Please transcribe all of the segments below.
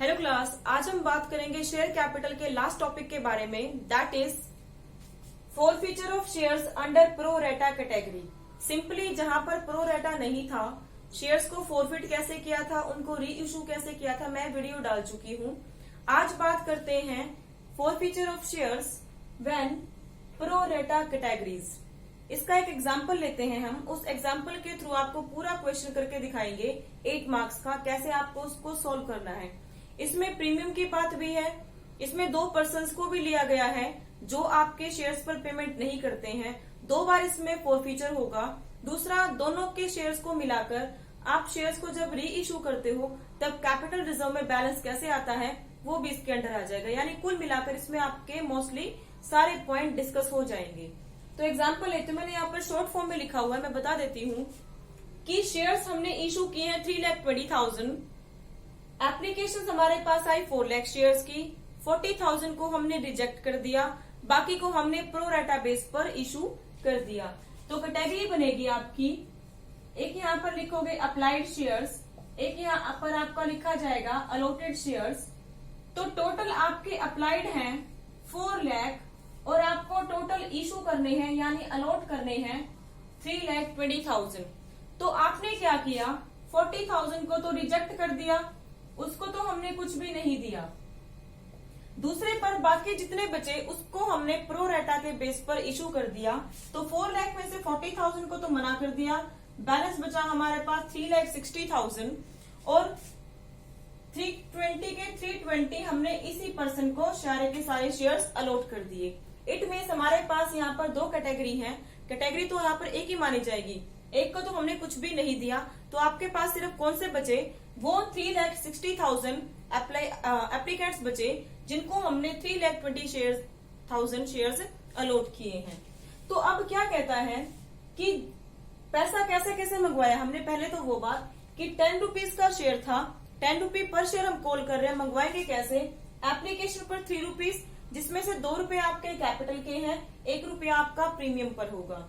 Hello class, आज हम बात करेंगे शेयर कैपिटल के लास्ट टॉपिक के बारे में, that is forfeiture of shares under pro रेटा कैटेगरी। सिंपली जहां पर प्रो रेटा नहीं था, शेयर्स को फोरफिट कैसे किया था, उनको री इशू कैसे किया था, मैं वीडियो डाल चुकी हूं। आज बात करते हैं forfeiture of shares when pro रेटा कैटेगरीज। इसका एक एग्जाम्पल लेते हैं हम। उस एग्जाम्पल के थ्रू आपको पूरा क्वेश्चन करके दिखाएंगे 8 मार्क्स का, कैसे आपको उसको सोल्व करना है। इसमें प्रीमियम की बात भी है, इसमें 2 पर्सन्स को भी लिया गया है जो आपके शेयर्स पर पेमेंट नहीं करते हैं। 2 बार इसमें फोरफीचर होगा। दूसरा, दोनों के शेयर्स को मिलाकर आप शेयर्स को जब री इशू करते हो तब कैपिटल रिजर्व में बैलेंस कैसे आता है वो भी इसके अंडर आ जाएगा। यानी कुल मिलाकर इसमें आपके मोस्टली सारे पॉइंट डिस्कस हो जाएंगे। तो एग्जाम्पल लेते, मैंने यहाँ पर शॉर्ट फॉर्म में लिखा हुआ है, मैं बता देती हूँ कि शेयर्स हमने इशू किए हैं 3,20,000। एप्लीकेशन हमारे पास आई 4 लाख शेयर्स की। 40,000 को हमने रिजेक्ट कर दिया, बाकी को हमने प्रो रेटा बेस पर इशू कर दिया। तो कैटेगरी बनेगी आपकी, एक यहाँ पर लिखोगे अप्लाइड शेयर्स, एक यहाँ पर आपका लिखा जाएगा अलॉटेड शेयर्स। तो टोटल आपके अप्लाइड हैं 4 लाख और आपको टोटल इशू करने हैं यानी अलॉट करने हैं 3,20,000। तो आपने क्या किया, 40,000 को तो रिजेक्ट कर दिया, उसको तो हमने कुछ भी नहीं दिया। दूसरे पर बाकी जितने बचे उसको हमने प्रो रेटा के बेस पर इशू कर दिया। तो 4 लाख में से 40,000 को तो मना कर दिया, बैलेंस बचा हमारे पास 3,60,000 और 320 के 320 हमने इसी पर्सन को सारे के सारे शेयर्स अलॉट कर दिए। इट मीन्स हमारे पास यहाँ पर 2 कैटेगरी हैं। कैटेगरी तो यहाँ पर एक ही मानी जाएगी, एक को तो हमने कुछ भी नहीं दिया। तो आपके पास सिर्फ कौन से बचे, वो 3,60,000 एप्लीकेंट्स बचे जिनको हमने 3,20,000 शेयर्स अलॉट किए हैं। तो अब क्या कहता है कि पैसा कैसे कैसे मंगवाया हमने। पहले तो वो बात कि 10 रुपीज का शेयर था, 10 रुपये पर शेयर हम कॉल कर रहे हैं। मंगवाएंगे कैसे, एप्लीकेशन पर 3 रुपीज, जिसमें से 2 रुपए आपके कैपिटल के हैं, 1 रुपया आपका प्रीमियम पर होगा।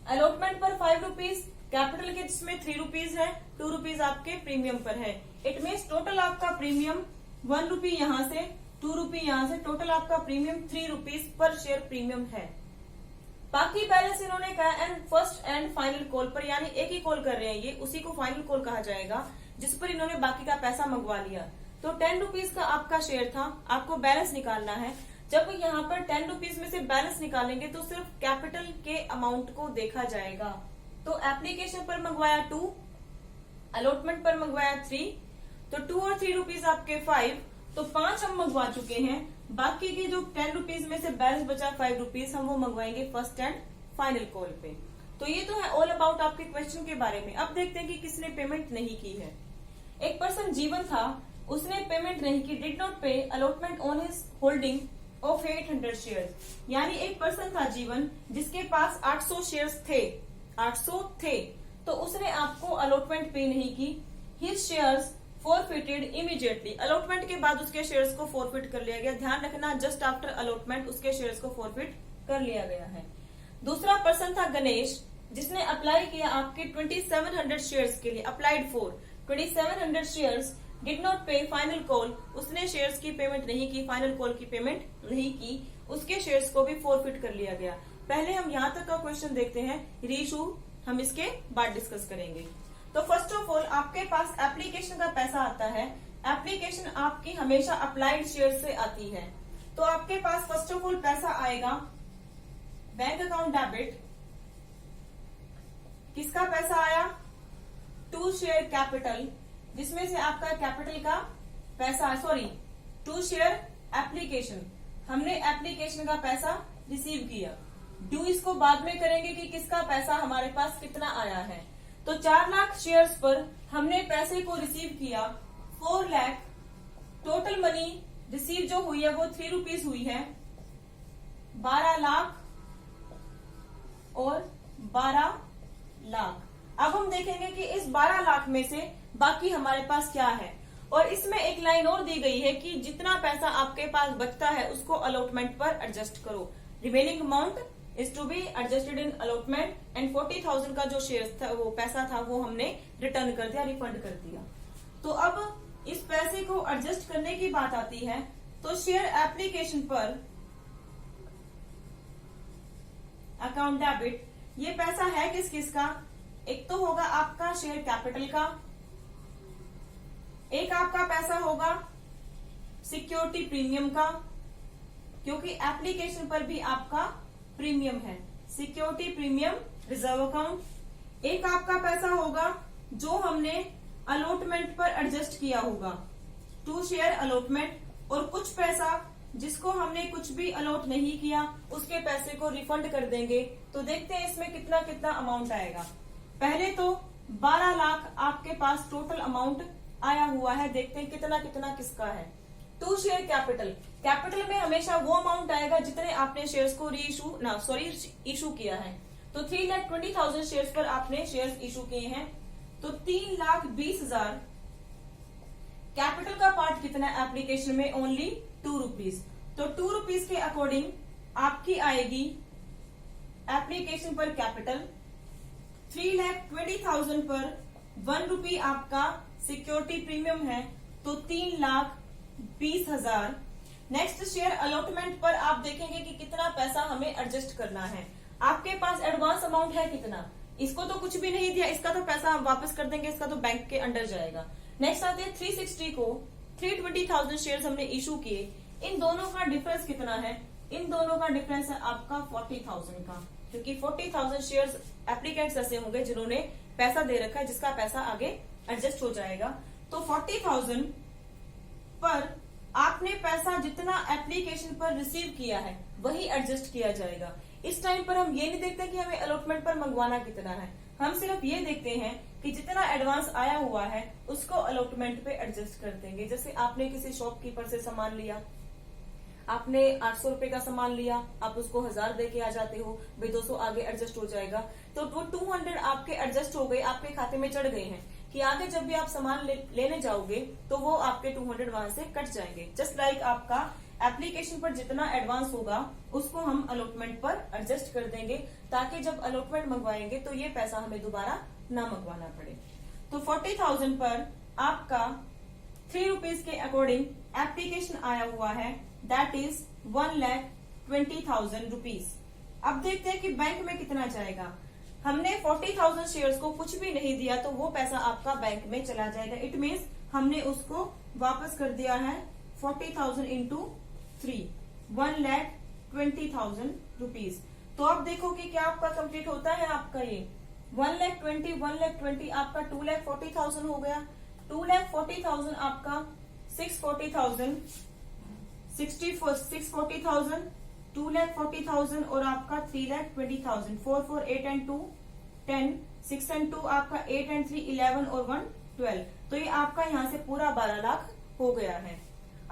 अलॉटमेंट पर 5 रुपीज, कैपिटल के जिसमें 3 रुपीज है, 2 रुपीज आपके प्रीमियम पर है। इट मीन्स टोटल आपका प्रीमियम 1 रुपी यहाँ से, 2 रुपी यहाँ से, टोटल आपका premium 3 rupees per share premium है। बाकी बैलेंस इन्होंने कहा and first and final call पर, यानी एक ही कॉल कर रहे हैं ये, उसी को फाइनल कॉल कहा जाएगा जिस पर इन्होंने बाकी का पैसा मंगवा लिया। तो 10 रुपीज का आपका शेयर था, आपको बैलेंस निकालना है। जब यहाँ पर 10 रुपीज में से बैलेंस निकालेंगे तो सिर्फ कैपिटल के अमाउंट को देखा जाएगा। तो एप्लीकेशन पर मंगवाया 2, अलॉटमेंट पर मंगवाया 3, तो 2 और 3 रुपीज आपके 5, तो 5 हम मंगवा चुके हैं। बाकी के जो 10 रुपीज में से बैलेंस बचा 5 रुपीज, हम वो मंगवाएंगे फर्स्ट एंड फाइनल कॉल पे। तो ये तो है ऑल अबाउट आपके क्वेश्चन के बारे में। अब देखते हैं कि किसने पेमेंट नहीं की है। एक पर्सन जीवन था, उसने पेमेंट नहीं की, डिड नॉट पे allotment on his holding of 800 shares. यानी एक पर्सन था जीवन जिसके पास 800 शेयर्स थे, 800 थे, तो उसने आपको अलॉटमेंट पे नहीं की। His shares forfeited immediately, allotment के बाद उसके शेयर्स को फॉरफिट कर लिया गया। ध्यान रखना, जस्ट आफ्टर अलॉटमेंट उसके शेयर्स को फॉरफिट कर लिया गया है। दूसरा पर्सन था गणेश, जिसने अप्लाई किया आपके 2700 शेयर्स के लिए, applied for 2700 shares, did not पे फाइनल कॉल, उसने शेयर्स की पेमेंट नहीं की, फाइनल कॉल की पेमेंट नहीं की, उसके शेयर्स को भी फॉरफिट कर लिया गया। पहले हम यहाँ तक का क्वेश्चन देखते हैं, रीइशू हम इसके बाद डिस्कस करेंगे। तो फर्स्ट ऑफ ऑल आपके पास एप्लीकेशन का पैसा आता है। एप्लीकेशन आपकी हमेशा अप्लाइड शेयर से आती है। तो आपके पास फर्स्ट ऑफ ऑल पैसा आएगा बैंक अकाउंट डेबिट। किसका पैसा आया, 2 शेयर कैपिटल, जिसमें से आपका कैपिटल का पैसा, सॉरी 2 शेयर एप्लीकेशन, हमने एप्लीकेशन का पैसा रिसीव किया। ड्यू इसको बाद में करेंगे कि किसका पैसा हमारे पास कितना आया है। तो 4 लाख शेयर्स पर हमने पैसे को रिसीव किया 4 लाख। टोटल मनी रिसीव जो हुई है वो 3 रुपीज हुई है, 12 लाख और 12 लाख। अब हम देखेंगे कि इस 12 लाख में से बाकी हमारे पास क्या है। और इसमें एक लाइन और दी गई है कि जितना पैसा आपके पास बचता है उसको अलॉटमेंट पर एडजस्ट करो। Remaining amount is to be adjusted in allotment and 40,000 का जो शेयर था, वो पैसा था, वो हमने रिटर्न कर दिया, रिफंड कर दिया। तो अब इस पैसे को एडजस्ट करने की बात आती है तो शेयर एप्लीकेशन पर अकाउंट डेबिट, ये पैसा है किस किस का? एक तो होगा आपका शेयर कैपिटल का, एक आपका पैसा होगा सिक्योरिटी प्रीमियम का, क्योंकि एप्लीकेशन पर भी आपका प्रीमियम है, सिक्योरिटी प्रीमियम रिजर्व अकाउंट। एक आपका पैसा होगा जो हमने अलॉटमेंट पर एडजस्ट किया होगा, टू शेयर अलॉटमेंट, और कुछ पैसा जिसको हमने कुछ भी अलॉट नहीं किया उसके पैसे को रिफंड कर देंगे। तो देखते हैं इसमें कितना कितना अमाउंट आएगा। पहले तो 12 लाख आपके पास टोटल अमाउंट आया हुआ है, देखते हैं कितना कितना किसका है। टू शेयर कैपिटल, कैपिटल में हमेशा वो अमाउंट आएगा जितने आपने शेयर्स को इशू किया है। तो 3,20,000 शेयर्स पर आपने शेयर्स इशू किए हैं, तो 3,20,000। कैपिटल का पार्ट कितना है एप्लीकेशन में? Only 2 rupees. तो 2 रुपीज के अकॉर्डिंग आपकी आएगी एप्लीकेशन पर कैपिटल। 3,20,000 पर 1 रुपी आपका सिक्योरिटी प्रीमियम है, तो 3,20,000। नेक्स्ट शेयर अलॉटमेंट पर आप देखेंगे कि कितना पैसा हमें एडजस्ट करना है। आपके पास एडवांस अमाउंट है कितना? इसको तो कुछ भी नहीं दिया, इसका तो पैसा हम वापस कर देंगे, इसका तो बैंक के अंडर जाएगा। नेक्स्ट आते हैं 360 को 320,000 शेयर्स हमने इशू किए। इन दोनों का डिफरेंस कितना है? इन दोनों का डिफरेंस है आपका 40,000 का, क्योंकि 40,000 शेयर्स एप्लीकेंट्स ऐसे होंगे जिन्होंने पैसा दे रखा है, जिसका पैसा आगे एडजस्ट हो जाएगा। तो 40,000 पर आपने पैसा जितना एप्लीकेशन पर रिसीव किया है वही एडजस्ट किया जाएगा। इस टाइम पर हम ये नहीं देखते कि हमें अलॉटमेंट पर मंगवाना कितना है, हम सिर्फ ये देखते हैं कि जितना एडवांस आया हुआ है उसको अलॉटमेंट पे एडजस्ट कर देंगे। जैसे आपने किसी शॉपकीपर से सामान लिया, आपने 800 रुपए का सामान लिया, आप उसको 1000 दे के आ जाते हो, भाई 200 आगे एडजस्ट हो जाएगा, तो वो 200 आपके एडजस्ट हो गए, आपके खाते में चढ़ गए हैं कि आगे जब भी आप सामान लेने जाओगे तो वो आपके 200 वहां से कट जाएंगे। जस्ट लाइक आपका एप्लीकेशन पर जितना एडवांस होगा उसको हम अलॉटमेंट पर एडजस्ट कर देंगे, ताकि जब अलॉटमेंट मंगवाएंगे तो ये पैसा हमें दोबारा ना मंगवाना पड़े। तो 40,000 पर आपका 3 रुपीज के अकॉर्डिंग एप्लीकेशन आया हुआ है, दैट इज 1,20,000 रुपीज। अब देखते हैं कि बैंक में कितना जाएगा। हमने 40,000 शेयर्स को कुछ भी नहीं दिया तो वो पैसा आपका बैंक में चला जाएगा। इट मीन्स हमने उसको वापस कर दिया है 40,000 इंटू 3, 1,20,000 रुपीज। तो अब देखो कि क्या आपका कंप्लीट होता है आपका ये 1,20,000 आपका 2,40,000 हो गया। 2,40,000 आपका 640,000, 640,000, 2,40,000 और आपका 3,20,000। 4, 4, 8 and 2 10, 6 and 2 आपका 8 and 3 11 और 1 12। तो ये आपका यहाँ से पूरा 12 लाख हो गया है।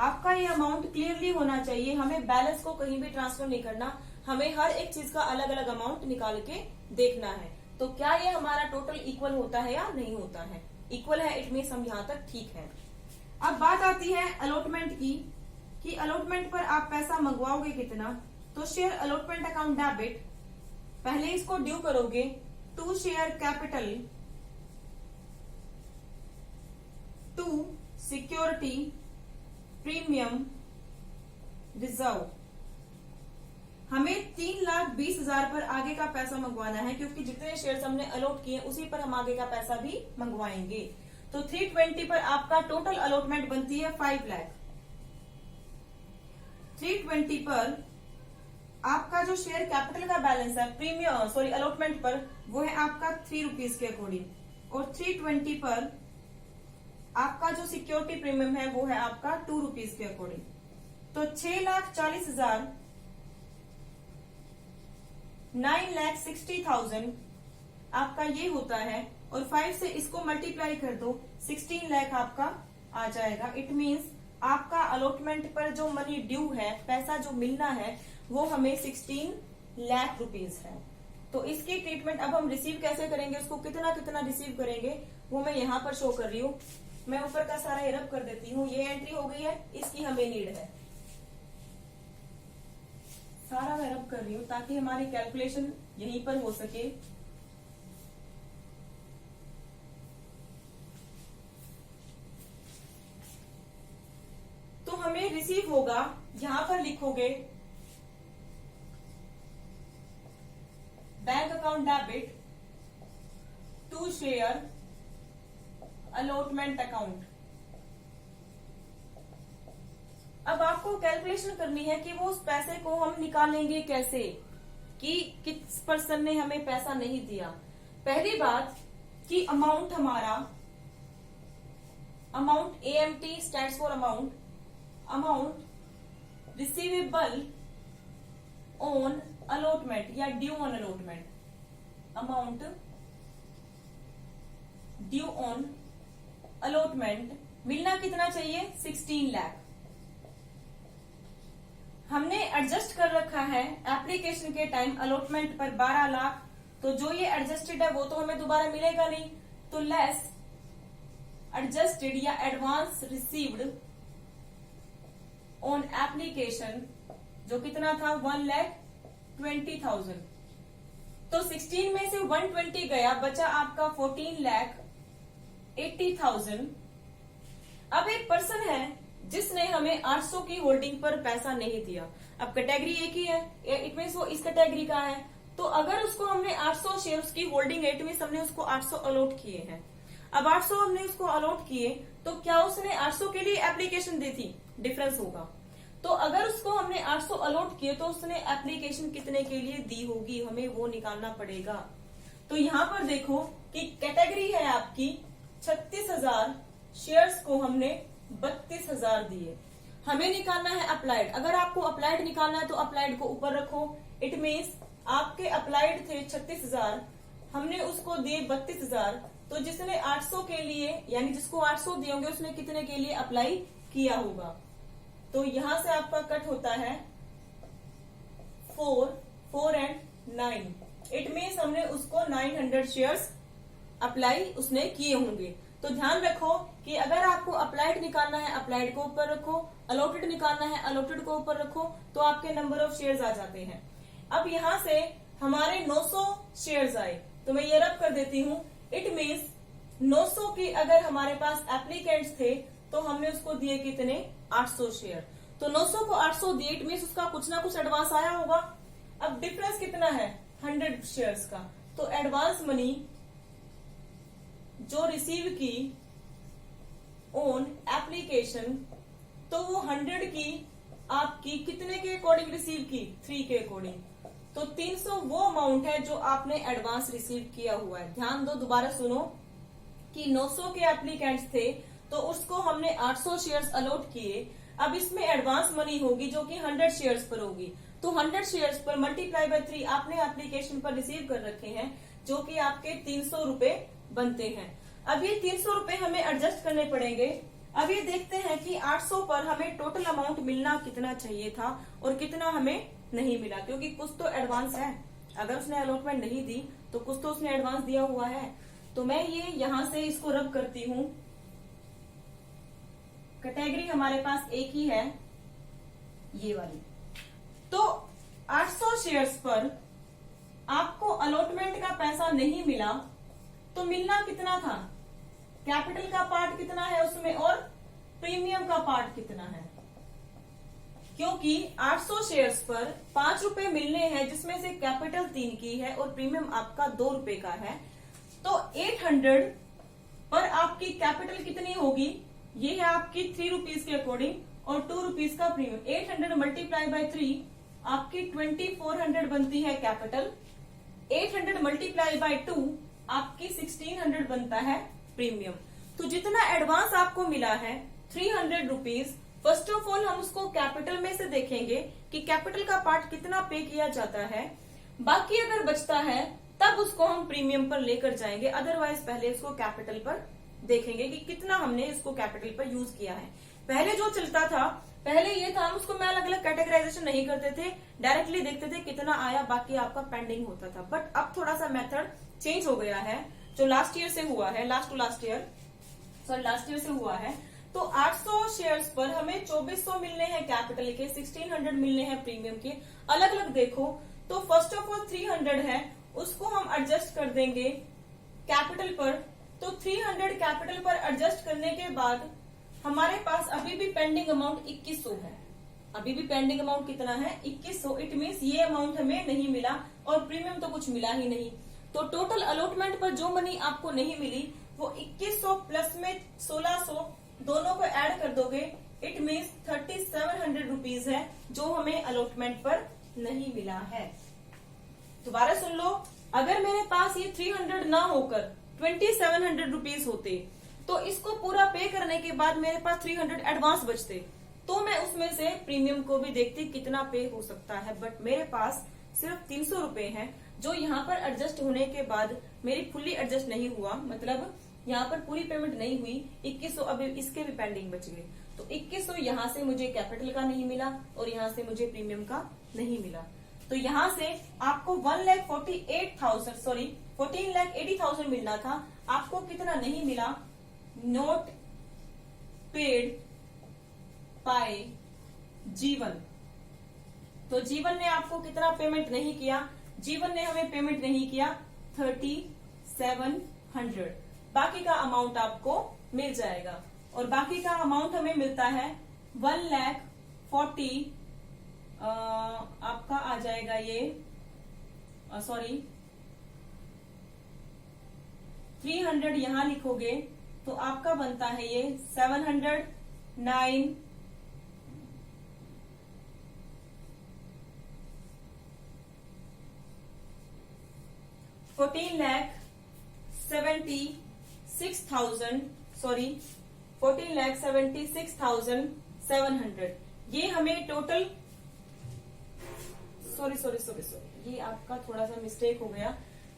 आपका ये अमाउंट क्लियरली होना चाहिए, हमें बैलेंस को कहीं भी ट्रांसफर नहीं करना, हमें हर एक चीज का अलग अलग अमाउंट निकाल के देखना है। तो क्या ये हमारा टोटल इक्वल होता है या नहीं होता है? इक्वल है, इट मीन्स हम यहाँ तक ठीक है। अब बात आती है अलॉटमेंट की, कि अलॉटमेंट पर आप पैसा मंगवाओगे कितना। तो शेयर अलॉटमेंट अकाउंट डेबिट, पहले इसको ड्यू करोगे to share capital to security premium reserve. हमें 3,20,000 पर आगे का पैसा मंगवाना है, क्योंकि जितने शेयर्स हमने अलॉट किए उसी पर हम आगे का पैसा भी मंगवाएंगे। तो 320 पर आपका टोटल अलॉटमेंट बनती है 5 लाख। 320 पर आपका जो शेयर कैपिटल का बैलेंस है प्रीमियम अलॉटमेंट पर, वो है आपका 3 रुपीज के अकॉर्डिंग, और 320 पर आपका जो सिक्योरिटी प्रीमियम है वो है आपका 2 रुपीज के अकॉर्डिंग। तो 6,40,000, 9,60,000 आपका ये होता है, और 5 से इसको मल्टीप्लाई कर दो, 16 लाख आपका आ जाएगा। इट मीन्स आपका अलॉटमेंट पर जो मनी ड्यू है, पैसा जो मिलना है, वो हमें 16 लाख रुपीज है। तो इसकी ट्रीटमेंट अब हम रिसीव कैसे करेंगे, उसको कितना कितना रिसीव करेंगे वो मैं यहाँ पर शो कर रही हूँ। मैं ऊपर का सारा रब कर देती हूँ, ये एंट्री हो गई है, इसकी हमें नीड है, सारा मैं रब कर रही हूँ ताकि हमारी कैलकुलेशन यहीं पर हो सके। हमें रिसीव होगा, यहां पर लिखोगे bank account debit to share allotment account. अब आपको कैलकुलेशन करनी है कि वो उस पैसे को हम निकालेंगे कैसे, कि किस पर्सन ने हमें पैसा नहीं दिया। पहली बात कि अमाउंट हमारा, amount AMT stands for amount, amount receivable on allotment या due on allotment, amount due on allotment मिलना कितना चाहिए, 16 लाख। हमने एडजस्ट कर रखा है एप्लीकेशन के टाइम अलॉटमेंट पर 12 लाख, तो जो ये एडजस्टेड है वो तो हमें दोबारा मिलेगा नहीं, तो लेस एडजस्टेड या एडवांस रिसीव्ड ऑन एप्लीकेशन जो कितना था 1,20,000। तो 16 में से 120 गया, बचा आपका 14,80,000। अब एक पर्सन है जिसने हमें 800 की होल्डिंग पर पैसा नहीं दिया। अब कैटेगरी एक ही है, इट मीन्स वो इस कैटेगरी का है, तो अगर उसको हमने 800 शेयर्स की होल्डिंग है, इट मीन्स हमने उसको 800 अलॉट किए हैं। अब 800 हमने उसको अलॉट किए, तो क्या उसने 800 के लिए एप्लीकेशन दी थी, डिफरेंस होगा। तो अगर उसको हमने 800 अलॉट किए तो उसने एप्लीकेशन कितने के लिए दी होगी, हमें वो निकालना पड़ेगा। तो यहाँ पर देखो कि कैटेगरी है आपकी 36,000, शेयर्स को हमने 32,000 दिए। हमें निकालना है अप्लाइड। अगर आपको अप्लाइड निकालना है तो अप्लाइड को ऊपर रखो, इट मीन्स आपके अप्लाइड थे 36,000, हमने उसको दिए 32,000, तो जिसने 800 के लिए यानी जिसको 800 दिए होंगे उसने कितने के लिए अप्लाई किया होगा। तो यहां से आपका कट होता है 4 एंड 9, इट मीन्स हमने उसको 900 शेयर्स अप्लाई उसने किए होंगे। तो ध्यान रखो कि अगर आपको अप्लाइड निकालना है अप्लाइड को ऊपर रखो, अलॉटेड निकालना है अलॉटेड को ऊपर रखो, तो आपके नंबर ऑफ शेयर्स आ जाते हैं। अब यहां से हमारे 900 शेयर्स आए, तो मैं ये रब कर देती हूं, इट मीन्स 900 की अगर हमारे पास एप्लीकेंट्स थे तो हमने उसको दिए कितने, 800 शेयर। तो 900 को 800 दिए, इट मीन्स उसका कुछ ना कुछ एडवांस आया होगा। अब डिफरेंस कितना है, 100 शेयर्स का, तो एडवांस मनी जो रिसीव की ऑन एप्लीकेशन, तो वो 100 की आपकी कितने के अकॉर्डिंग रिसीव की, 3 के अकॉर्डिंग। तो 300 वो अमाउंट है जो आपने एडवांस रिसीव किया हुआ है। ध्यान दो, दोबारा सुनो कि 900 के एप्लीकेंट्स थे तो उसको हमने 800 शेयर्स अलॉट किए। अब इसमें एडवांस मनी होगी जो कि 100 शेयर्स पर होगी, तो 100 शेयर्स पर मल्टीप्लाई बाय 3 आपने एप्लीकेशन पर रिसीव कर रखे हैं, जो कि आपके 300 रुपए बनते हैं। अब ये 300 रुपए हमें एडजस्ट करने पड़ेंगे। अब ये देखते हैं कि 800 पर हमें टोटल अमाउंट मिलना कितना चाहिए था और कितना हमें नहीं मिला, क्योंकि कुछ तो एडवांस है। अगर उसने अलॉटमेंट नहीं दी तो कुछ तो उसने एडवांस दिया हुआ है। तो मैं ये यहां से इसको रब करती हूं। कैटेगरी हमारे पास एक ही है, ये वाली। तो 800 शेयर्स पर आपको अलॉटमेंट का पैसा नहीं मिला, तो मिलना कितना था, कैपिटल का पार्ट कितना है उसमें और प्रीमियम का पार्ट कितना है। क्योंकि 800 शेयर्स पर 5 रुपए मिलने हैं, जिसमें से कैपिटल 3 की है और प्रीमियम आपका 2 रुपए का है। तो 800 पर आपकी कैपिटल कितनी होगी, ये है आपकी 3 रुपीज के अकॉर्डिंग और 2 रुपीज का प्रीमियम। 800 मल्टीप्लाई बाय 3 आपकी 2400 बनती है कैपिटल। 800 मल्टीप्लाई बाय 2 आपकी 1600 बनता है प्रीमियम। तो जितना एडवांस आपको मिला है 300 रुपीज, फर्स्ट ऑफ ऑल हम उसको कैपिटल में से देखेंगे कि कैपिटल का पार्ट कितना पे किया जाता है। बाकी अगर बचता है तब उसको हम प्रीमियम पर लेकर जाएंगे, अदरवाइज पहले इसको कैपिटल पर देखेंगे कि कितना हमने इसको कैपिटल पर यूज किया है। पहले जो चलता था, पहले ये था हम उसको में अलग अलग कैटेगराइजेशन नहीं करते थे, डायरेक्टली देखते थे कितना आया, बाकी आपका पेंडिंग होता था। बट अब थोड़ा सा मेथड चेंज हो गया है, जो लास्ट ईयर से हुआ है, लास्ट ईयर से हुआ है। तो 800 शेयर्स पर हमें 2400 मिलने हैं कैपिटल के, 1600 मिलने हैं प्रीमियम के। अलग अलग देखो तो फर्स्ट ऑफ ऑल 300 है, उसको हम एडजस्ट कर देंगे कैपिटल पर। तो 300 कैपिटल पर एडजस्ट करने के बाद हमारे पास अभी भी पेंडिंग अमाउंट 2100 है। अभी भी पेंडिंग अमाउंट कितना है? 2100। इट मीन्स ये अमाउंट हमें नहीं मिला और प्रीमियम तो कुछ मिला ही नहीं। तो टोटल अलॉटमेंट पर जो मनी आपको नहीं मिली वो 2100 प्लस में 1600 दोनों को ऐड कर दोगे, इट मीन्स 3700 रुपीज है जो हमें अलॉटमेंट पर नहीं मिला है। दोबारा सुन लो, अगर मेरे पास ये 300 ना होकर 2700 रुपीज होते तो इसको पूरा पे करने के बाद मेरे पास 300 एडवांस बचते तो मैं उसमें से प्रीमियम को भी देखती कितना पे हो सकता है। बट मेरे पास सिर्फ 300 रुपए है जो यहाँ पर एडजस्ट होने के बाद मेरी फुल्ली एडजस्ट नहीं हुआ, मतलब यहाँ पर पूरी पेमेंट नहीं हुई। 2100 अभी इसके भी पेंडिंग बच गए, तो 2100 यहाँ से मुझे कैपिटल का नहीं मिला और यहाँ से मुझे प्रीमियम का नहीं मिला। तो यहाँ से आपको 14,80,000 मिलना था, आपको कितना नहीं मिला? नोट पेड बाय जीवन। तो जीवन ने आपको कितना पेमेंट नहीं किया? जीवन ने हमें पेमेंट नहीं किया 3700। बाकी का अमाउंट आपको मिल जाएगा और बाकी का अमाउंट हमें मिलता है 1,40,000 आपका आ जाएगा ये 300 यहां लिखोगे तो आपका बनता है ये 709 14,76,700 ये हमें टोटल सॉरी ये आपका थोड़ा सा मिस्टेक हो गया।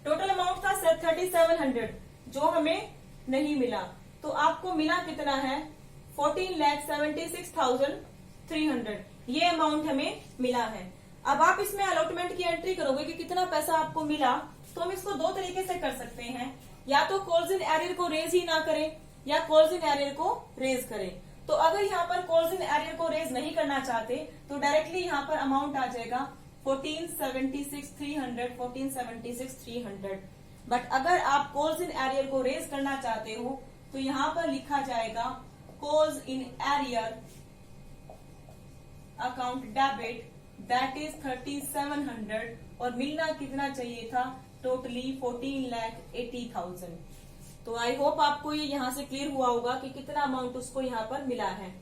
टोटल अमाउंट था 3700 जो हमें नहीं मिला, तो आपको मिला कितना है? 14,76,300 ये अमाउंट हमें मिला है। अब आप इसमें अलॉटमेंट की एंट्री करोगे कि कितना पैसा आपको मिला, तो हम इसको दो तरीके से कर सकते हैं, या तो कॉल्स इन एरियर को रेज ही ना करें या कॉल्स इन एरियर को रेज करें। तो अगर यहाँ पर कॉल्स इन एरियर को रेज नहीं करना चाहते तो डायरेक्टली यहाँ पर अमाउंट आ जाएगा 1476,300। बट अगर आप कॉल्स इन एरियर को रेज करना चाहते हो तो यहाँ पर लिखा जाएगा calls in arrear account debit that is 3700 और मिलना कितना चाहिए था? टोटली 14,80,000। तो आई होप आपको ये यहाँ से क्लियर हुआ होगा कि कितना अमाउंट उसको यहाँ पर मिला है।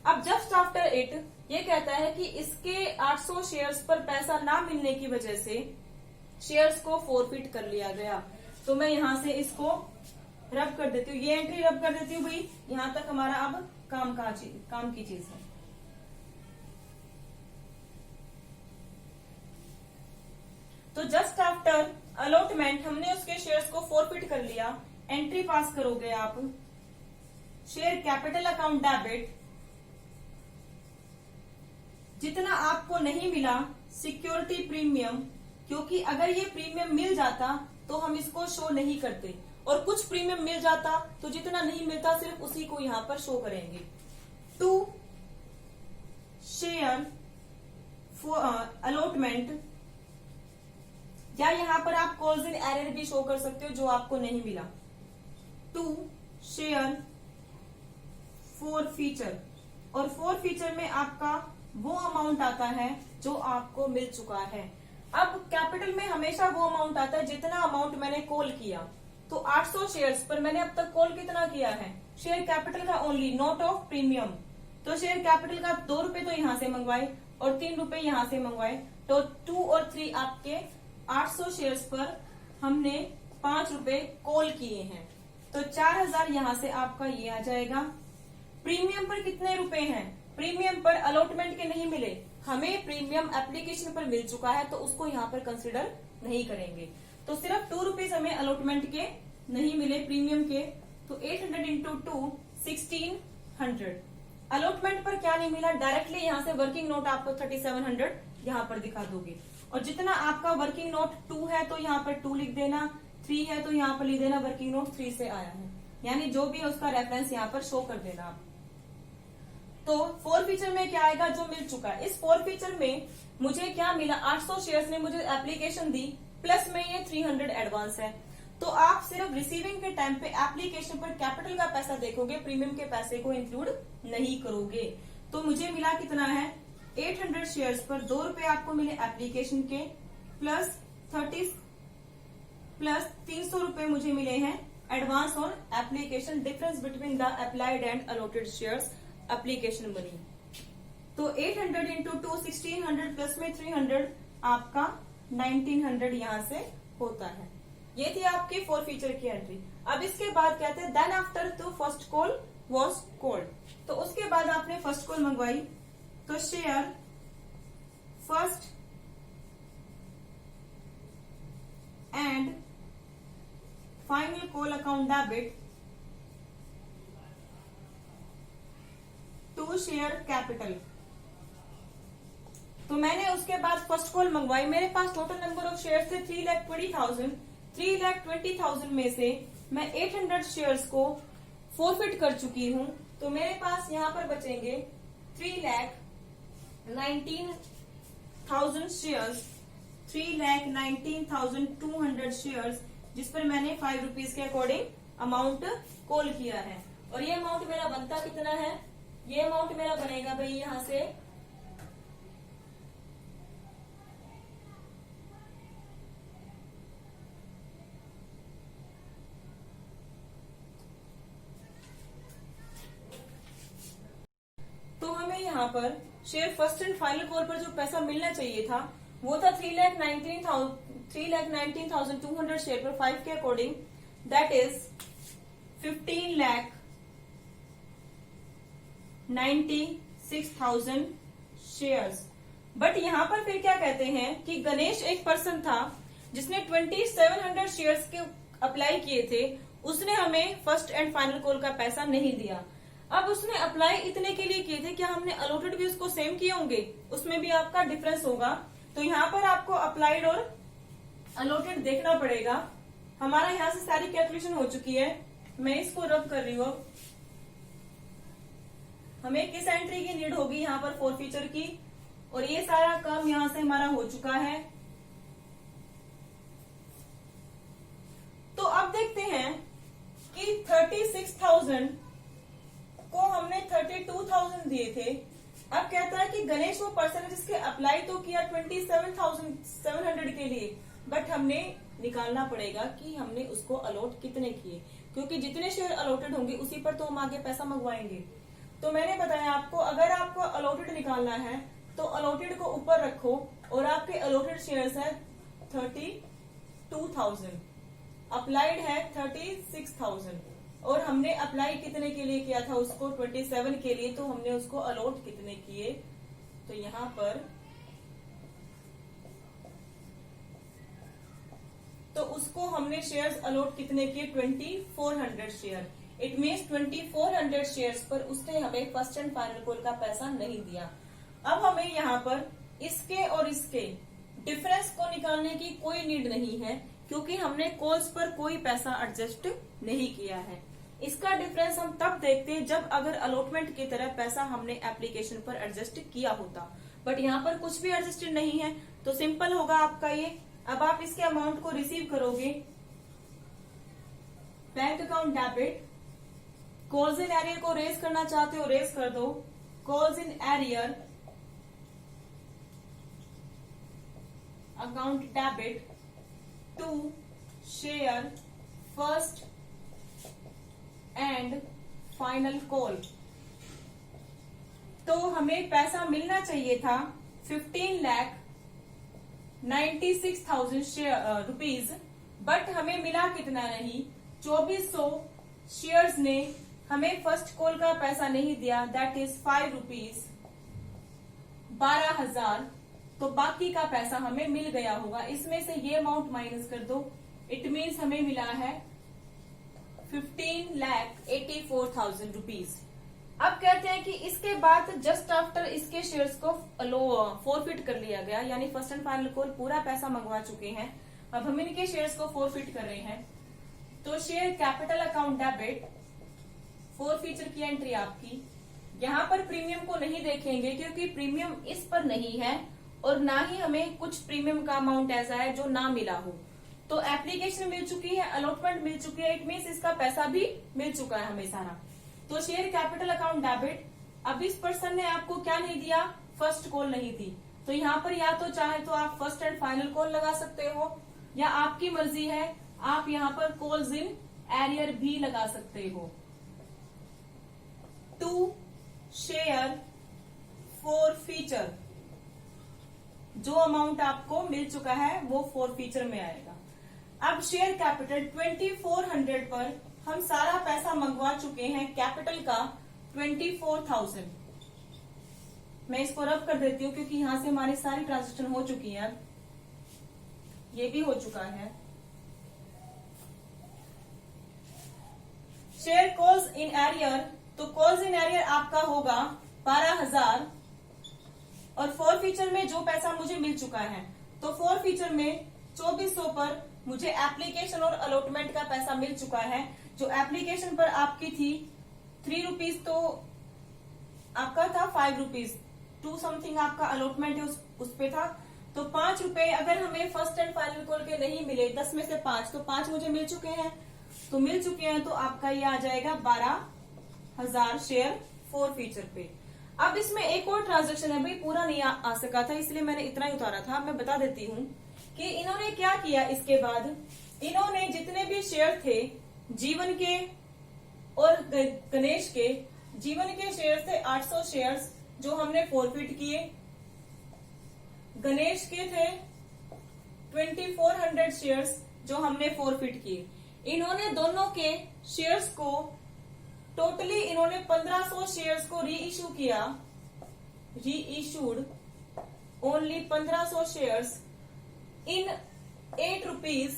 अब जस्ट आफ्टर इट ये कहता है कि इसके 800 शेयर्स पर पैसा ना मिलने की वजह से शेयर्स को फोरफिट कर लिया गया। तो मैं यहाँ से इसको रब कर देती हूँ, ये एंट्री रब कर देती हूँ भाई। यहाँ तक हमारा अब काम की चीज है। तो जस्ट आफ्टर अलॉटमेंट हमने उसके शेयर्स को फोरफिट कर लिया। एंट्री पास करोगे आप, शेयर कैपिटल अकाउंट डेबिट, जितना आपको नहीं मिला सिक्योरिटी प्रीमियम, क्योंकि अगर ये प्रीमियम मिल जाता तो हम इसको शो नहीं करते, और कुछ प्रीमियम मिल जाता तो जितना नहीं मिलता सिर्फ उसी को यहाँ पर शो करेंगे। टू शेयर अलॉटमेंट, या यहाँ पर आप कॉल्स इन एरियर भी शो कर सकते हो जो आपको नहीं मिला। टू शेयर फॉरफीचर, और फॉरफीचर में आपका वो अमाउंट आता है जो आपको मिल चुका है। अब कैपिटल में हमेशा वो अमाउंट आता है जितना अमाउंट मैंने कॉल किया। तो 800 शेयर्स पर मैंने अब तक कॉल कितना किया है? शेयर कैपिटल का ओनली, नॉट ऑफ प्रीमियम। तो शेयर कैपिटल का 2 रुपए तो यहाँ से मंगवाए और 3 रुपए यहाँ से मंगवाए, तो 2 और 3 आपके 800 शेयर्स पर हमने 5 रुपए कॉल किए हैं, तो 4000 यहाँ से आपका ये आ जाएगा। प्रीमियम पर कितने रुपए हैं? प्रीमियम पर अलॉटमेंट के नहीं मिले, हमें प्रीमियम एप्लीकेशन पर मिल चुका है तो उसको यहाँ पर कंसिडर नहीं करेंगे। तो सिर्फ 2 रुपीज हमें अलॉटमेंट के नहीं मिले प्रीमियम के, तो 800 इंटू 2 1600। अलॉटमेंट पर क्या नहीं मिला? डायरेक्टली यहाँ से वर्किंग नोट आपको 3700 यहाँ पर दिखा दोगे, और जितना आपका वर्किंग नोट 2 है तो यहाँ पर 2 लिख देना, 3 है तो यहाँ पर लिख देना वर्किंग नोट 3 से आया है, यानी जो भी है उसका रेफरेंस यहाँ पर शो कर देना आप। तो फॉरफीचर में क्या आएगा? जो मिल चुका है। इस फॉरफीचर में मुझे क्या मिला? 800 शेयर्स ने मुझे एप्लीकेशन दी, प्लस में ये 300 एडवांस है। तो आप सिर्फ रिसीविंग के टाइम पे एप्लीकेशन पर कैपिटल का पैसा देखोगे, प्रीमियम के पैसे को इंक्लूड नहीं करोगे। तो मुझे मिला कितना है, 800 शेयर्स पर 2 रुपए आपको मिले एप्लीकेशन के, प्लस 300 रुपए मुझे मिले हैं advance on application, difference between the applied and allotted shares application money. तो 800 इंटू 2 1600 प्लस में 300 आपका 1900 यहां से होता है। ये थी आपकी फोर फीचर की एंट्री। अब इसके बाद कहते हैं then after the first call was called, तो उसके बाद आपने फर्स्ट कॉल मंगवाई, तो share first and final call account debit to share capital. तो मैंने उसके बाद फर्स्ट कॉल मंगवाई, मेरे पास टोटल नंबर ऑफ शेयर्स थे 3,20,000। 3,20,000 में से मैं 800 शेयर्स को फोरफिट कर चुकी हूं, तो मेरे पास यहां पर बचेंगे 3,19,000 शेयर्स, 3,19,200 शेयर्स, जिस पर मैंने 5 रुपीज के अकॉर्डिंग अमाउंट कॉल किया है। और ये अमाउंट मेरा बनता कितना है, ये अमाउंट मेरा बनेगा भाई यहां से यहाँ पर share first and final call पर जो पैसा मिलना चाहिए था वो था 3,19,200 शेयर पर 5 के according, that is 15,96,000 shares. But यहाँ पर फिर क्या कहते हैं कि गणेश एक पर्सन था जिसने 2,700 शेयर्स के अप्लाई किए थे, उसने हमें फर्स्ट एंड फाइनल कॉल का पैसा नहीं दिया। अब उसने अप्लाई इतने के लिए किए थे, क्या हमने अलॉटेड भी उसको सेम किए होंगे, उसमें भी आपका डिफरेंस होगा। तो यहाँ पर आपको अप्लाइड और अलॉटेड देखना पड़ेगा। हमारा यहाँ से सारी कैलकुलेशन हो चुकी है, मैं इसको रब कर रही हूँ। हमें किस एंट्री की नीड होगी यहाँ पर फोर फीचर की, और ये सारा काम यहाँ से हमारा हो चुका है। तो अब देखते हैं कि 36,000 को हमने 32,000 दिए थे। अब कहता है कि गणेश वो पर्सन है जिसके अप्लाई तो किया 27,700 के लिए, बट हमने निकालना पड़ेगा कि हमने उसको अलॉट कितने किए, क्योंकि जितने शेयर अलॉटेड होंगे उसी पर तो हम आगे पैसा मंगवाएंगे। तो मैंने बताया आपको, अगर आपको अलॉटेड निकालना है तो अलॉटेड को ऊपर रखो, और आपके अलॉटेड शेयर्स है 32,000, अप्लाइड है 36,000, और हमने अप्लाई कितने के लिए किया था उसको 27 के लिए, तो हमने उसको अलॉट कितने किए, तो यहां पर तो उसको हमने शेयर्स अलॉट कितने किए 2,400 शेयर। इट मीन्स 2,400 शेयर्स पर उसने हमें फर्स्ट एंड फाइनल कॉल का पैसा नहीं दिया। अब हमें यहाँ पर इसके और इसके डिफरेंस को निकालने की कोई नीड नहीं है, क्योंकि हमने कॉल्स पर कोई पैसा एडजस्ट नहीं किया है। इसका डिफरेंस हम तब देखते हैं जब अगर अलॉटमेंट की तरह पैसा हमने एप्लीकेशन पर एडजस्ट किया होता, बट यहाँ पर कुछ भी एडजस्टेड नहीं है, तो सिंपल होगा आपका ये। अब आप इसके अमाउंट को रिसीव करोगे, bank account debit, calls in arrear को रेज करना चाहते हो रेज कर दो, calls in arrear account debit to share first and final call. तो हमें पैसा मिलना चाहिए था 15,96,000 रुपीज, बट हमें मिला कितना नहीं, 2,400 शेयर्स ने हमें फर्स्ट कॉल का पैसा नहीं दिया, दैट इज 5 रुपीज, 12,000। तो बाकी का पैसा हमें मिल गया होगा, इसमें से ये अमाउंट माइनस कर दो, इट मीन्स हमें मिला है 15,84,000 रुपीज। अब कहते हैं कि इसके बाद जस्ट आफ्टर इसके शेयर्स को फोरफिट कर लिया गया, यानी फर्स्ट एंड फाइनल कॉल पूरा पैसा मंगवा चुके हैं, अब हम इनके शेयर्स को फोरफिट कर रहे हैं। तो share capital account debit, four feature की एंट्री आपकी। यहाँ पर प्रीमियम को नहीं देखेंगे क्योंकि प्रीमियम इस पर नहीं है, और ना ही हमें कुछ प्रीमियम का अमाउंट ऐसा है जो ना मिला हो, तो एप्लीकेशन मिल चुकी है, अलॉटमेंट मिल चुकी है, इट मीन्स इसका पैसा भी मिल चुका है हमें सारा। तो शेयर कैपिटल अकाउंट डेबिट। अब इस पर्सन ने आपको क्या नहीं दिया, फर्स्ट कॉल नहीं दी, तो यहाँ पर या तो चाहे तो आप फर्स्ट एंड फाइनल कॉल लगा सकते हो, या आपकी मर्जी है आप यहाँ पर कॉल्स इन एरियर भी लगा सकते हो। टू शेयर फॉर फीचर, जो अमाउंट आपको मिल चुका है वो फॉर फीचर में आएगा। अब शेयर कैपिटल 2400 पर हम सारा पैसा मंगवा चुके हैं, कैपिटल का 24,000। मैं इसको रब कर देती हूँ क्योंकि यहां से हमारी सारी ट्रांजेक्शन हो चुकी है, ये भी हो चुका है। शेयर कॉल्स इन एरियर, तो कॉल्स इन एरियर आपका होगा 12,000, और फॉर फीचर में जो पैसा मुझे मिल चुका है, तो फॉर फीचर में 2400 पर मुझे एप्लीकेशन और अलॉटमेंट का पैसा मिल चुका है। जो एप्लीकेशन पर आपकी थी 3 रुपीज, तो आपका था 5 रुपीज, 2 समथिंग आपका अलॉटमेंट है उस पे था, तो 5 रुपए अगर हमें फर्स्ट एंड फाइनल कॉल के नहीं मिले, 10 में से 5, तो 5 मुझे मिल चुके हैं, तो मिल चुके हैं, तो आपका ये आ जाएगा 12,000 शेयर फॉर फीचर पे। अब इसमें एक और ट्रांजेक्शन है, भाई पूरा नहीं आ सका था इसलिए मैंने इतना ही उतारा था। मैं बता देती हूँ कि इन्होंने क्या किया। इसके बाद इन्होंने जितने भी शेयर थे जीवन के और गणेश के, जीवन के शेयर थे 800 शेयर्स जो हमने फॉरफिट किए, गणेश के थे 2400 शेयर्स जो हमने फॉरफिट किए। इन्होंने दोनों के शेयर्स को टोटली इन्होंने 1500 शेयर्स को री इशू किया, reissued only 1500 shares in 8 rupees,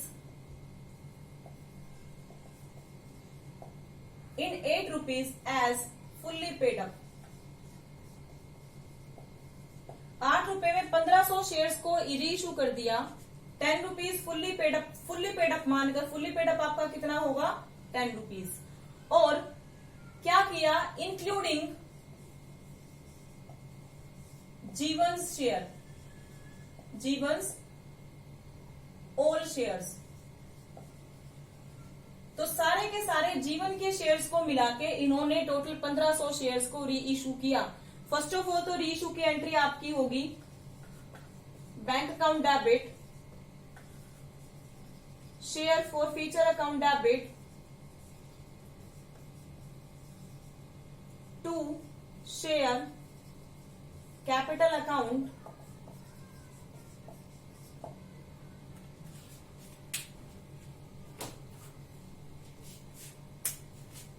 in 8 rupees as fully paid up. 8 रुपए में 1500 शेयर्स को री इशू कर दिया, 10 रुपीज फुल्ली पेड अप मानकर, फुल्ली पेड अप आपका कितना होगा 10 रुपीज। और क्या किया, इंक्लूडिंग जीवंस शेयर, जीवंस ऑल शेयर्स, तो सारे के सारे जीवन के शेयर्स को मिला के इन्होंने टोटल 1500 शेयर्स को री इशू किया। फर्स्ट ऑफ ऑल तो री इशू की एंट्री आपकी होगी bank account debit, share forfeiture account debit, to share capital account,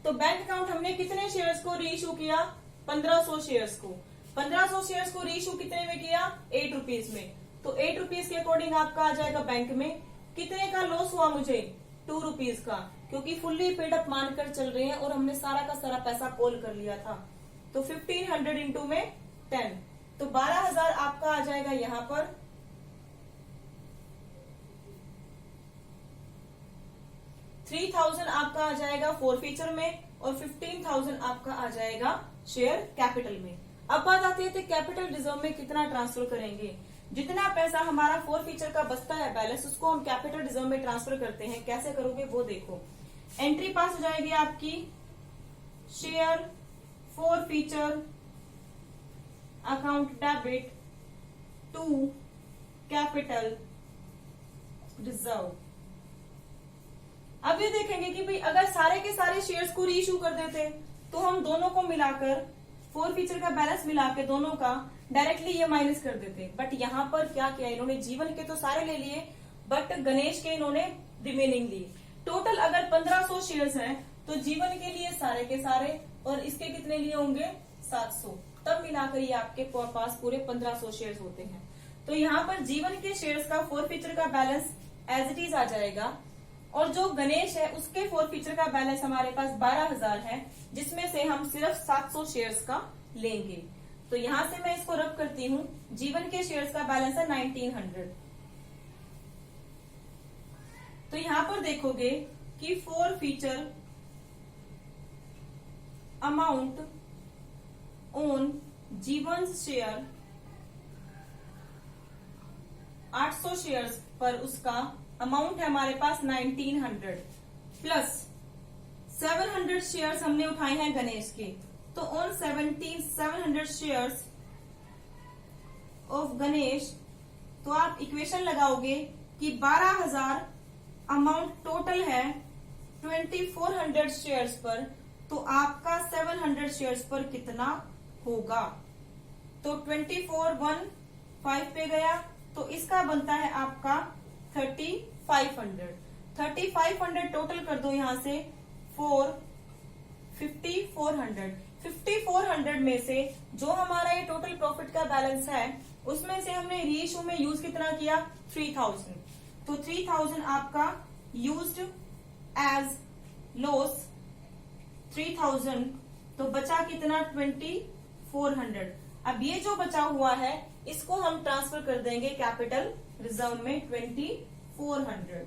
तो बैंक अकाउंट हमने कितने शेयर्स को री इशू किया, 1500 शेयर्स को। 1500 शेयर्स को री इशू कितने में किया, 8 रुपीज में, तो 8 रुपीज के अकॉर्डिंग आपका आ जाएगा बैंक में। कितने का लॉस हुआ मुझे, 2 रुपीज का, क्योंकि फुल्ली पेड अप मानकर चल रहे हैं और हमने सारा का सारा पैसा कॉल कर लिया था। तो 1500 इंटू में 10, तो 12,000 आपका आ जाएगा यहां पर। 3,000 आपका आ जाएगा फॉर फीचर में, और 15,000 आपका आ जाएगा शेयर कैपिटल में। अब बात आती है कैपिटल रिजर्व में कितना ट्रांसफर करेंगे। जितना पैसा हमारा फॉर फीचर का बचता है बैलेंस, उसको हम कैपिटल रिजर्व में ट्रांसफर करते हैं। कैसे करोगे वो देखो। एंट्री पास हो जाएगी आपकी share forfeiture account debit to capital reserve. अब ये देखेंगे कि भाई अगर सारे के सारे शेयर्स को री इशू कर देते तो हम दोनों को मिलाकर, फॉर फीचर का बैलेंस मिला के दोनों का डायरेक्टली ये माइनस कर देते। बट यहाँ पर क्या किया इन्होंने, जीवन के तो सारे ले लिए बट गणेश के इन्होंने रिमेनिंग लिए। टोटल अगर 1500 शेयर्स हैं तो जीवन के लिए सारे के सारे, और इसके कितने लिए होंगे 700, तब मिलाकर ये आपके पास पूरे 1500 शेयर्स होते हैं। तो यहाँ पर जीवन के शेयर्स का फॉर फीचर का बैलेंस एज इट इज आ जाएगा, और जो गणेश है उसके फॉर फीचर का बैलेंस हमारे पास 12,000 है, जिसमें से हम सिर्फ 700 शेयर्स का लेंगे। तो यहां से मैं इसको रब करती हूं, जीवन के शेयर्स का बैलेंस है 1900। तो यहां पर देखोगे कि फॉर फीचर अमाउंट ऑन जीवन शेयर 800 शेयर्स पर उसका अमाउंट है हमारे पास 1900 प्लस 700 शेयर्स हमने उठाए हैं गणेश के, तो ऑन 700 शेयर्स ऑफ गणेश, तो आप इक्वेशन लगाओगे कि 12,000 अमाउंट टोटल है 2400 शेयर्स पर, तो आपका 700 शेयर्स पर कितना होगा। तो 24,1,5 पे गया, तो इसका बनता है आपका 3,500। 3,500 टोटल कर दो यहां से 5,400 में से जो हमारा ये टोटल प्रॉफिट का बैलेंस है उसमें से हमने रीइश्यू में यूज कितना किया 3,000, तो 3,000 आपका यूज्ड एज लॉस 3,000, तो बचा कितना 2,400। अब ये जो बचा हुआ है इसको हम ट्रांसफर कर देंगे कैपिटल रिजर्व में 2,400।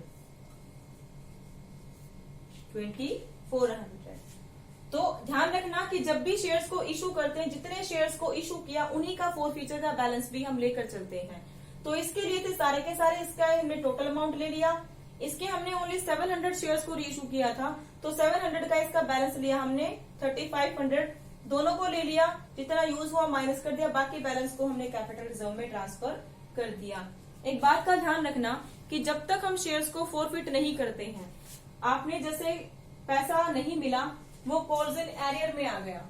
तो ध्यान रखना कि जब भी शेयर्स को इशू करते हैं, जितने शेयर्स को इशू किया उन्हीं का फोरफीचर का बैलेंस भी हम लेकर चलते हैं। तो इसके लिए थे सारे के सारे, इसका हमने टोटल अमाउंट ले लिया, इसके हमने ओनली 700 शेयर्स को रीइशू किया था, तो 700 का इसका बैलेंस लिया हमने 3,500, दोनों को ले लिया, जितना यूज हुआ माइनस कर दिया, बाकी बैलेंस को हमने कैपिटल रिजर्व में ट्रांसफर कर दिया। एक बात का ध्यान रखना कि जब तक हम शेयर्स को फोरफिट नहीं करते हैं, आपने जैसे पैसा नहीं मिला वो कॉल्स इन एरियर में आ गया,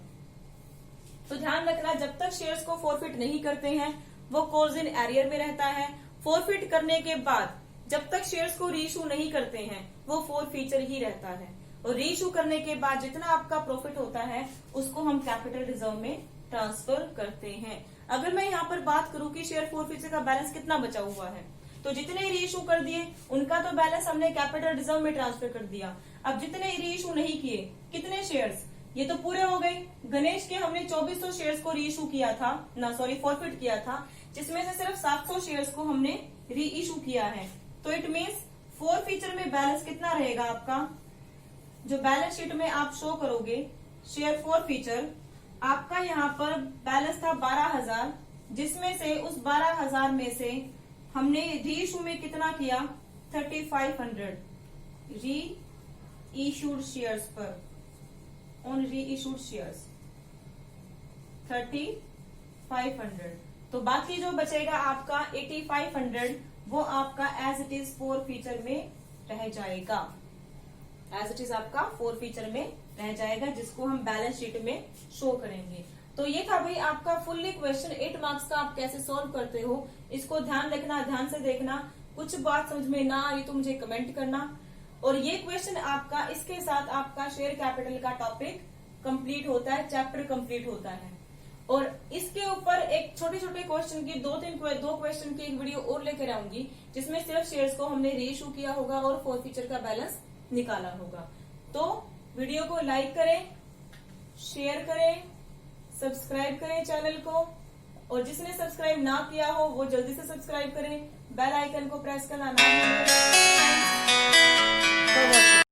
तो ध्यान रखना जब तक शेयर्स को फोरफिट नहीं करते हैं वो कॉल्स इन एरियर में रहता है। फोरफिट करने के बाद जब तक शेयर्स को रीइशू नहीं करते हैं वो फोरफीचर ही रहता है, और रीइशू करने के बाद जितना आपका प्रॉफिट होता है उसको हम कैपिटल रिजर्व में ट्रांसफर करते हैं। अगर मैं यहाँ पर बात करूं कि शेयर फोरफीचर का बैलेंस कितना बचा हुआ है, तो जितने रीइशू कर दिए उनका तो बैलेंस हमने कैपिटल रिजर्व में ट्रांसफर कर दिया। अब जितने रीइशू नहीं किए, कितने शेयर्स, ये तो पूरे हो गए। गणेश के हमने 2400 शेयर्स को रीइशू किया था, फोरफिट किया था, जिसमें से सिर्फ 700 शेयर्स को हमने रीइशू किया है। तो इट मीन्स फोरफीचर में बैलेंस कितना रहेगा आपका, जो बैलेंस शीट में आप शो करोगे शेयर फोरफीचर, आपका यहाँ पर बैलेंस था 12,000, जिसमें से उस 12,000 में से हमने रीइशू में कितना किया 3,500 री इशूड शेयर्स पर, ऑन री इशूड शेयर्स 3,500, तो बाकी जो बचेगा आपका 8,500 वो आपका एज इट इज फोरफीचर में रह जाएगा, एज इट इज आपका फोरफीचर में रह जाएगा, जिसको हम बैलेंस शीट में शो करेंगे। तो ये था भाई आपका फुल्ली क्वेश्चन 8 मार्क्स का, आप कैसे सॉल्व करते हो इसको ध्यान रखना, ध्यान से देखना, कुछ बात समझ में ना आई तो मुझे कमेंट करना। और ये क्वेश्चन आपका, इसके साथ आपका शेयर कैपिटल का टॉपिक कंप्लीट होता है, चैप्टर कंप्लीट होता है। और इसके ऊपर एक छोटे छोटे क्वेश्चन की दो क्वेश्चन की एक वीडियो और लेकर आऊंगी, जिसमें सिर्फ शेयर्स को हमने रीइशू किया होगा और फोरफीचर का बैलेंस निकाला होगा। तो वीडियो को लाइक करें, शेयर करें, सब्सक्राइब करें चैनल को, और जिसने सब्सक्राइब ना किया हो वो जल्दी से सब्सक्राइब करें, बेल आइकन को प्रेस करना ना भूलें।